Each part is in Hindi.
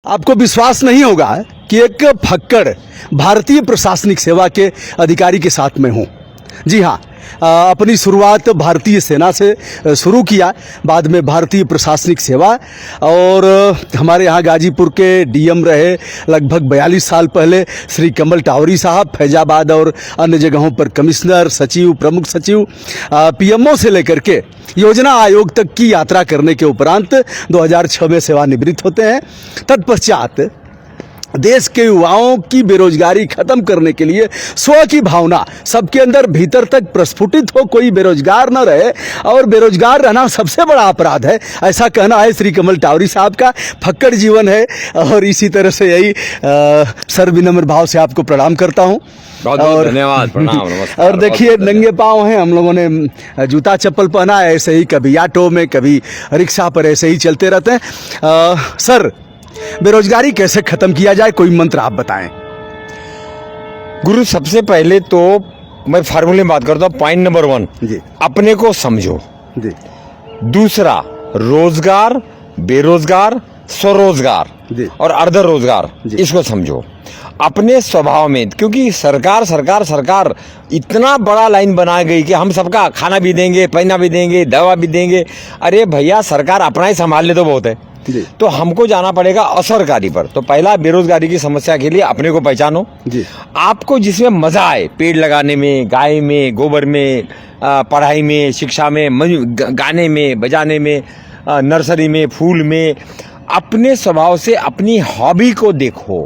आपको विश्वास नहीं होगा कि एक फक्कड़ भारतीय प्रशासनिक सेवा के अधिकारी के साथ में हूँ। जी हाँ, अपनी शुरुआत भारतीय सेना से शुरू किया, बाद में भारतीय प्रशासनिक सेवा, और हमारे यहाँ गाजीपुर के डीएम रहे लगभग 42 साल पहले श्री कमल टावरी साहब, फैजाबाद और अन्य जगहों पर कमिश्नर, सचिव, प्रमुख सचिव, पीएमओ से लेकर के योजना आयोग तक की यात्रा करने के उपरांत 2006 में सेवानिवृत्त होते हैं। तत्पश्चात देश के युवाओं की बेरोजगारी खत्म करने के लिए स्व की भावना सबके अंदर भीतर तक प्रस्फुटित हो, कोई बेरोजगार न रहे, और बेरोजगार रहना सबसे बड़ा अपराध है, ऐसा कहना है श्री कमल टावरी साहब का। फक्कड़ जीवन है, और इसी तरह से यही सर विनम्र भाव से आपको प्रणाम करता हूँ। बहुत धन्यवाद, प्रणाम, नमस्कार। और देखिए, नंगे पाँव हैं, हम लोगों ने जूता चप्पल पहना है, ऐसे ही कभी ऑटो में कभी रिक्शा पर ऐसे ही चलते रहते हैं। सर, बेरोजगारी कैसे खत्म किया जाए, कोई मंत्र आप बताएं। गुरु, सबसे पहले तो मैं फार्मूले में बात करता हूँ। पॉइंट नंबर 1 जी, अपने को समझो जी। दूसरा, रोजगार, बेरोजगार, स्वरोजगार जी। और अर्ध रोजगार, जी। इसको समझो अपने स्वभाव में। क्योंकि सरकार इतना बड़ा लाइन बना गई कि हम सबका खाना भी देंगे, पहना भी देंगे, दवा भी देंगे। अरे भैया, सरकार अपना ही संभाल ले तो बहुत है। जी। तो हमको जाना पड़ेगा असरकारी पर। तो पहला, बेरोजगारी की समस्या के लिए अपने को पहचानो। जी। आपको जिसमें मजा आए, पेड़ लगाने में, गाय में, गोबर में, पढ़ाई में, शिक्षा में, गाने में, बजाने में, नर्सरी में, फूल में, अपने स्वभाव से अपनी हॉबी को देखो।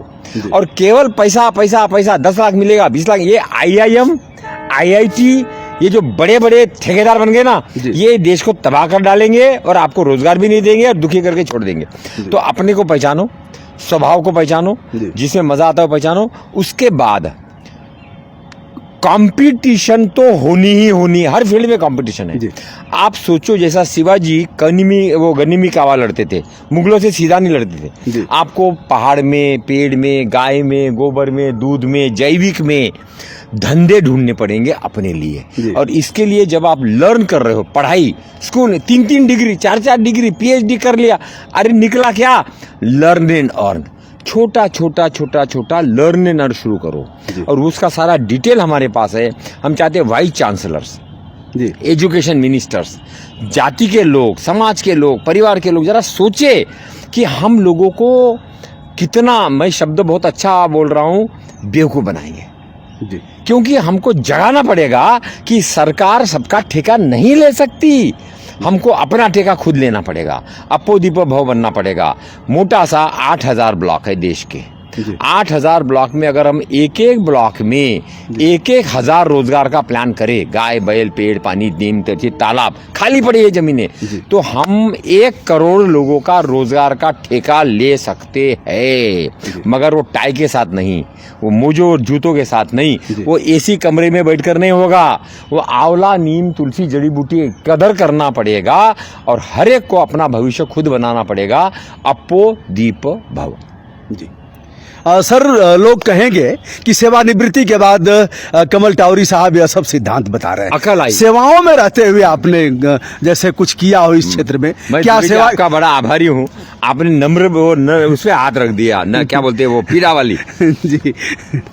और केवल पैसा पैसा पैसा, 10 लाख मिलेगा, 20 लाख, ये IIM, IIT, ये जो बड़े बड़े ठेकेदार बन गए ना, ये देश को तबाह कर डालेंगे और आपको रोजगार भी नहीं देंगे और दुखी करके छोड़ देंगे। तो अपने को पहचानो, स्वभाव को पहचानो, जिसमें मजा आता है पहचानो। उसके बाद कंपटीशन तो होनी ही होनी है, हर फील्ड में कंपटीशन है। आप सोचो, जैसा शिवाजी गनिमी कावा लड़ते थे, मुगलों से सीधा नहीं लड़ते थे। आपको पहाड़ में, पेड़ में, गाय में, गोबर में, दूध में, जैविक में धंधे ढूंढने पड़ेंगे अपने लिए। और इसके लिए जब आप लर्न कर रहे हो, पढ़ाई, स्कूल, 3 डिग्री, 4 डिग्री, PhD कर लिया, अरे निकला क्या? Learn and earn. छोटा लर्न एंड अर्न शुरू करो। और उसका सारा डिटेल हमारे पास है। हम चाहते हैं वाइस चांसलर्स, एजुकेशन मिनिस्टर्स, जाति के लोग, समाज के लोग, परिवार के लोग जरा सोचे कि हम लोगों को कितना, मैं शब्द बहुत अच्छा बोल रहा हूँ, बेवकूफ बनाएंगे। क्योंकि हमको जगाना पड़ेगा कि सरकार सबका ठेका नहीं ले सकती, हमको अपना ठेका खुद लेना पड़ेगा। अपो दीपो भव बनना पड़ेगा। मोटा सा 8000 ब्लॉक है देश के। 8000 ब्लॉक में अगर हम एक ब्लॉक में 1000 रोजगार का प्लान करें, गाय, बैल, पेड़, पानी, नीम, तिरछी, तालाब, खाली पड़ी है जमीनें, तो हम 1 करोड़ लोगों का रोजगार का ठेका ले सकते हैं। मगर वो टाई के साथ नहीं, वो मोजो और जूतों के साथ नहीं, वो AC कमरे में बैठकर नहीं होगा। वो आंवला, नीम, तुलसी, जड़ी बूटी कदर करना पड़ेगा और हर एक को अपना भविष्य खुद बनाना पड़ेगा। अपो दीप भव। जी। सर, लोग कहेंगे कि सेवानिवृत्ति के बाद कमल टावरी साहब यह सब सिद्धांत बता रहे हैं। अकल आई। सेवाओं में रहते हुए आपने जैसे कुछ किया हो इस क्षेत्र में, क्या सेवा? आपका बड़ा आभारी हूँ, आपने नम्र उस पे हाथ रख दिया न, क्या बोलते हैं वो, पीड़ा वाली। जी।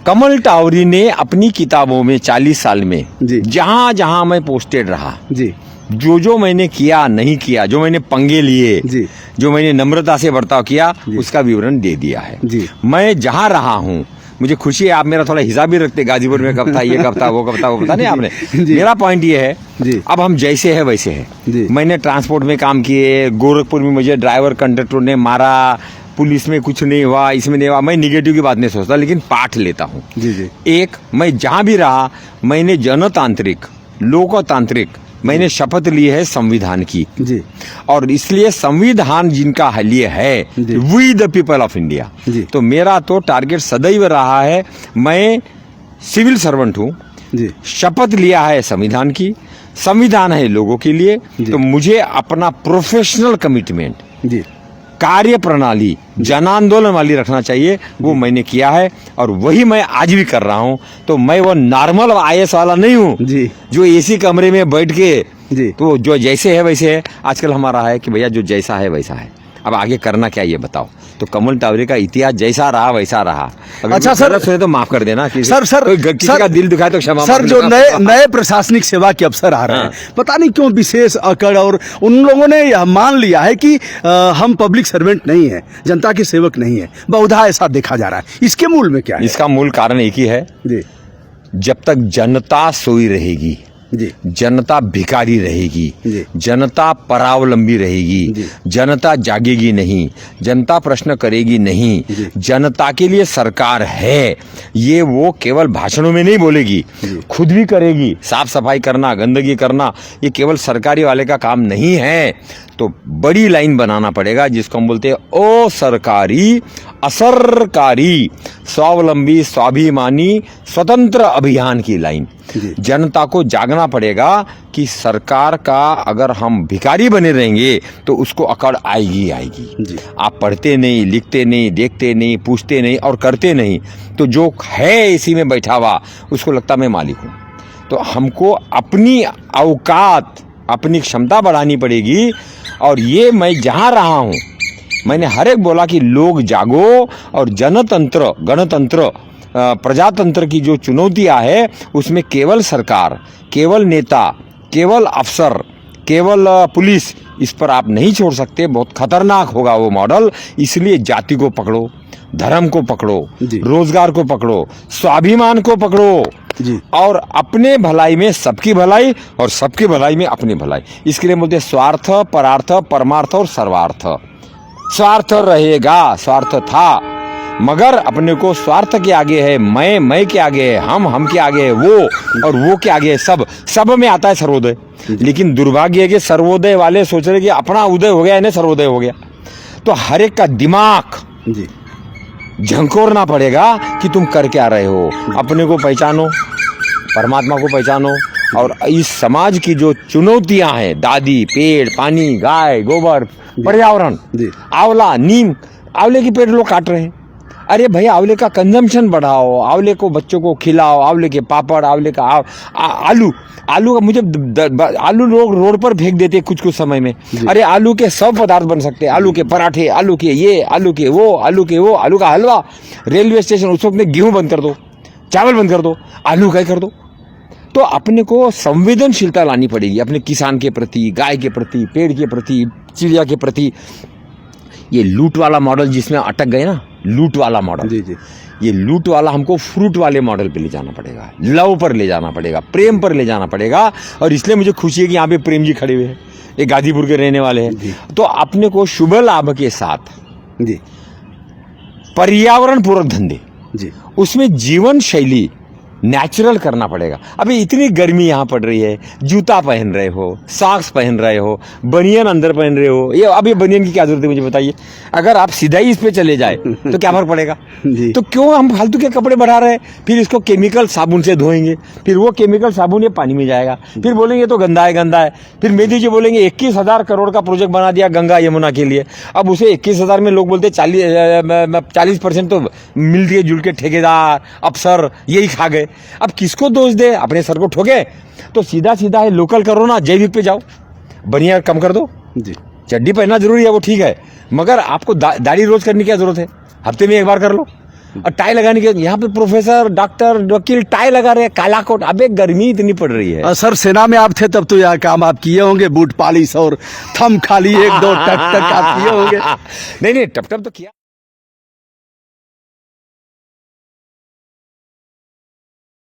कमल टावरी ने अपनी किताबों में 40 साल में जहाँ जहाँ मैं पोस्टेड रहा, जी, जो मैंने किया नहीं किया, जो मैंने पंगे लिए, जो मैंने नम्रता से बर्ताव किया, उसका विवरण दे दिया है। मैं जहाँ रहा हूँ, मुझे खुशी है, आप मेरा थोड़ा हिसाब भी रखते, गाजीपुर में कब था, ये कब था, वो कब था, वो पता नहीं आपने। मेरा पॉइंट ये है, अब हम जैसे है वैसे है। मैंने ट्रांसपोर्ट में काम किए, गोरखपुर में मुझे ड्राइवर कंडक्टर ने मारा, पुलिस में कुछ नहीं हुआ, इसमें नहीं हुआ। मैं निगेटिव की बात नहीं सोचता, लेकिन पाठ लेता हूँ। एक, मैं जहाँ भी रहा, मैंने जनतांत्रिक, लोकतांत्रिक, मैंने शपथ ली है संविधान की। और इसलिए संविधान जिनका लिए है, we the people of India. तो मेरा तो टारगेट सदैव रहा है, मैं सिविल सर्वेंट हूँ, शपथ लिया है संविधान की, संविधान है लोगों के लिए। तो मुझे अपना प्रोफेशनल कमिटमेंट, कार्य प्रणाली जन आंदोलन वाली रखना चाहिए, वो मैंने किया है और वही मैं आज भी कर रहा हूँ। तो मैं वो नॉर्मल IAS वाला नहीं हूँ जो AC कमरे में बैठ के, तो जो जैसे है वैसे है। आजकल हमारा है कि भैया जो जैसा है वैसा है, अब आगे करना क्या ये बताओ। तो कमल टावरे का इतिहास जैसा रहा वैसा रहा। अगर अच्छा सर, सुने तो माफ कर देना। सर किसी का दिल दुखाए तो क्षमा। सर, जो नए प्रशासनिक सेवा के अफसर आ रहे हैं, पता नहीं क्यों विशेष अकड़, और उन लोगों ने यह मान लिया है कि हम पब्लिक सर्वेंट नहीं है, जनता के सेवक नहीं है। बहुधा ऐसा देखा जा रहा है। इसके मूल में क्या है? इसका मूल कारण एक ही है जी, जब तक जनता सोई रहेगी, जी, जनता भिखारी रहेगी, जी, जनता परावलंबी रहेगी, जनता जागेगी नहीं, जनता प्रश्न करेगी नहीं, जनता के लिए सरकार है, ये वो केवल भाषणों में नहीं बोलेगी, खुद भी करेगी। साफ सफाई करना, गंदगी करना, ये केवल सरकारी वाले का काम नहीं है। तो बड़ी लाइन बनाना पड़ेगा, जिसको हम बोलते हैं ओ सरकारी असरकारी स्वावलंबी स्वाभिमानी स्वतंत्र अभियान की लाइन। जनता को जागना पड़ेगा कि सरकार का अगर हम भिखारी बने रहेंगे तो उसको अकड़ आएगी आएगी। आप पढ़ते नहीं, लिखते नहीं, देखते नहीं, पूछते नहीं और करते नहीं, तो जो है इसी में बैठा हुआ उसको लगता मैं मालिक हूँ। तो हमको अपनी औकात, अपनी क्षमता बढ़ानी पड़ेगी। और ये मैं जहाँ रहा हूँ, मैंने हर एक बोला कि लोग जागो और जनतंत्र, गणतंत्र, प्रजातंत्र की जो चुनौतियां है उसमें केवल सरकार, केवल नेता, केवल अफसर, केवल पुलिस, इस पर आप नहीं छोड़ सकते। बहुत खतरनाक होगा वो मॉडल। इसलिए जाति को पकड़ो, धर्म को पकड़ो, रोजगार को पकड़ो, स्वाभिमान को पकड़ो जी, और अपने भलाई में सबकी भलाई और सबकी भलाई में अपनी भलाई। इसके लिए बोलते स्वार्थ, परार्थ, परमार्थ और सर्वार्थ। स्वार्थ रहेगा, स्वार्थ था, मगर अपने को स्वार्थ के आगे है मैं के आगे है हम के आगे है वो, और वो के आगे है सब में आता है सर्वोदय। लेकिन दुर्भाग्य है कि सर्वोदय वाले सोच रहे कि अपना उदय हो गया, इन्हें सर्वोदय हो गया। तो हर एक का दिमाग जी झंकोरना पड़ेगा कि तुम कर क्या रहे हो। अपने को पहचानो, परमात्मा को पहचानो, और इस समाज की जो चुनौतियां हैं, दादी, पेड़, पानी, गाय, गोबर, पर्यावरण, आंवला, नीम, आंवले के पेड़ लोग काट रहे हैं। अरे भाई, आंवले का कंजम्पशन बढ़ाओ, आंवले को बच्चों को खिलाओ, आंवले के पापड़, आंवले का आलू का मुझे आलू लोग रोड पर फेंक देते कुछ समय में। अरे आलू के सब पदार्थ बन सकते हैं, आलू के पराठे, आलू के ये, आलू के वो, आलू का हलवा। रेलवे स्टेशन उस वक्त में गेहूं बंद कर दो, चावल बंद कर दो, आलू का कर दो। तो अपने को संवेदनशीलता लानी पड़ेगी अपने किसान के प्रति, गाय के प्रति, पेड़ के प्रति, चिड़िया के प्रति। ये लूट वाला मॉडल जिसमें अटक गए ना, लूट वाला मॉडल, जी, ये लूट वाला हमको फ्रूट वाले मॉडल पे ले जाना पड़ेगा, लव पर ले जाना पड़ेगा, प्रेम पर ले जाना पड़ेगा। और इसलिए मुझे खुशी है कि यहाँ पे प्रेम जी खड़े हुए हैं, ये गाजीपुर के रहने वाले हैं। तो अपने को शुभ लाभ के साथ जी पर्यावरण पूरक धंधे जी, उसमें जीवन शैली नेचुरल करना पड़ेगा। अभी इतनी गर्मी यहाँ पड़ रही है, जूता पहन रहे हो, सॉक्स पहन रहे हो, बनियन अंदर पहन रहे हो, ये अभी बनियन की क्या जरूरत है मुझे बताइए। अगर आप सीधा ही इस पे चले जाए तो क्या फर्क पड़ेगा। तो क्यों हम फालतू के कपड़े बढ़ा रहे हैं। फिर इसको केमिकल साबुन से धोएंगे, फिर वो केमिकल साबुन ये पानी में जाएगा, फिर बोलेंगे तो गंदा है। फिर मोदी जी बोलेंगे 21,000 करोड़ का प्रोजेक्ट बना दिया गंगा यमुना के लिए। अब उसे 21,000 में लोग बोलते 40% तो मिलके जुल के ठेकेदार, अफसर यही खा गए। अब किसको दोष दे, अपने सर को ठोके। तो सीधा है, लोकल करो ना, जैविक पे जाओ, बनिया कम कर दो जी। चड्डी पहनना जरूरी है, वो ठीक है, मगर आपको दाढ़ी रोज करने की क्या जरूरत है, हफ्ते में एक बार कर लो। और टाई लगाने की, यहाँ पे प्रोफेसर, डॉक्टर, वकील टाई लगा रहे हैं, काला कोट। अबे गर्मी इतनी पड़ रही है। सर, सेना में आप थे तब तो यह काम आप किए होंगे, बूट पॉलिश और थम खाली 1-2 टक आप किए होंगे। नहीं टप तो किया।